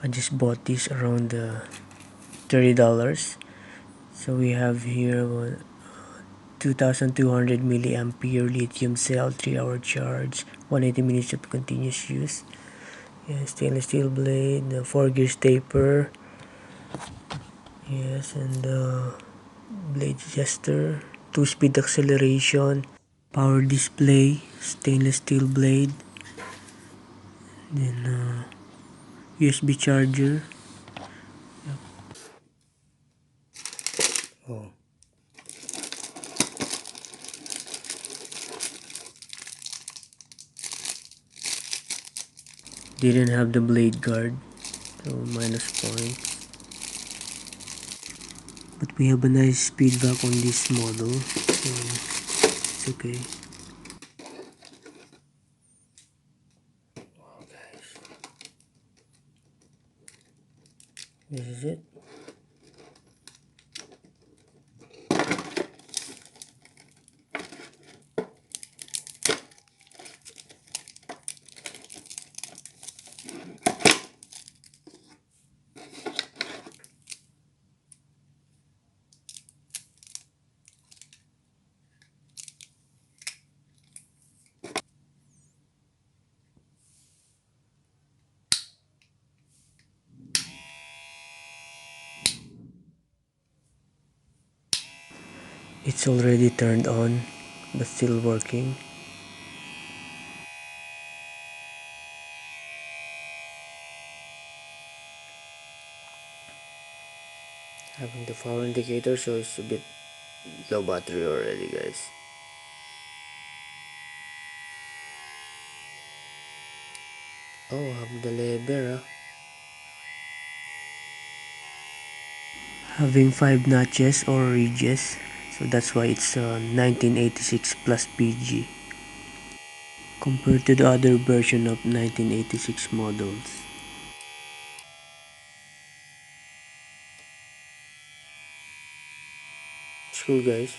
I just bought this around $30. So we have here 2200 milliampere lithium cell, 3-hour charge, 180 minutes of continuous use. Yeah, stainless steel blade, the 4 gear taper. Yes, and the blade adjuster, 2-speed acceleration, power display, stainless steel blade, then USB charger. Yep. Oh. Didn't have the blade guard, so minus points. But we have a nice feedback on this model, so it's okay. Wow guys, this is it. It's already turned on, but still working. Having the power indicator, so it's a bit low battery already guys. Oh, have the lever. Having 5 notches or ridges, so that's why it's 1986 plus PG compared to the other version of 1986 models. It's cool guys.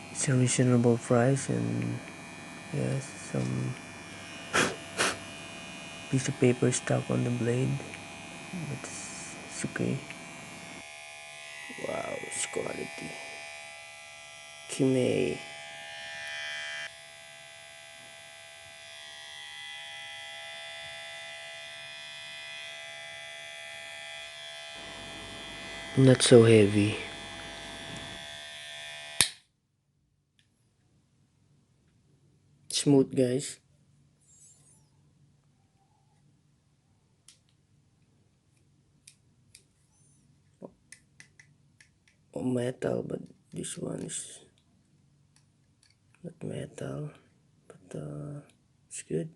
It's a reasonable price, and yes, some piece of paper stuck on the blade, but it's okay. Wow, it's quality. Kemei. Not so heavy. Smooth guys. Oh, metal, but this one is not metal, but it's good.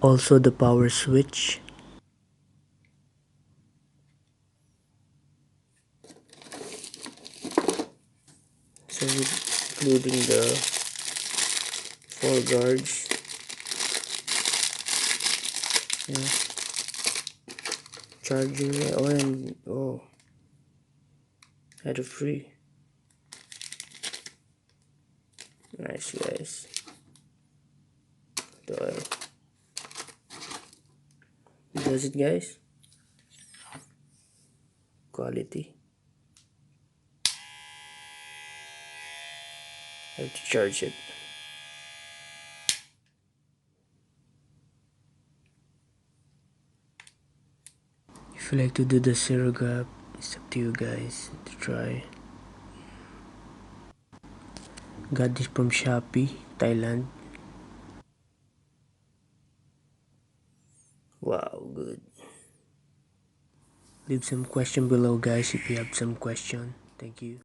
Also the power switch. So including the 4 guards. Yeah. Charger. Oh, and had a free. Nice guys. The oil. Does it guys? Quality. Have to charge it. If you like to do the zero gap, it's up to you guys to try. Got this from Shopee, Thailand. Wow, good. Leave some question below guys if you have some question. Thank you.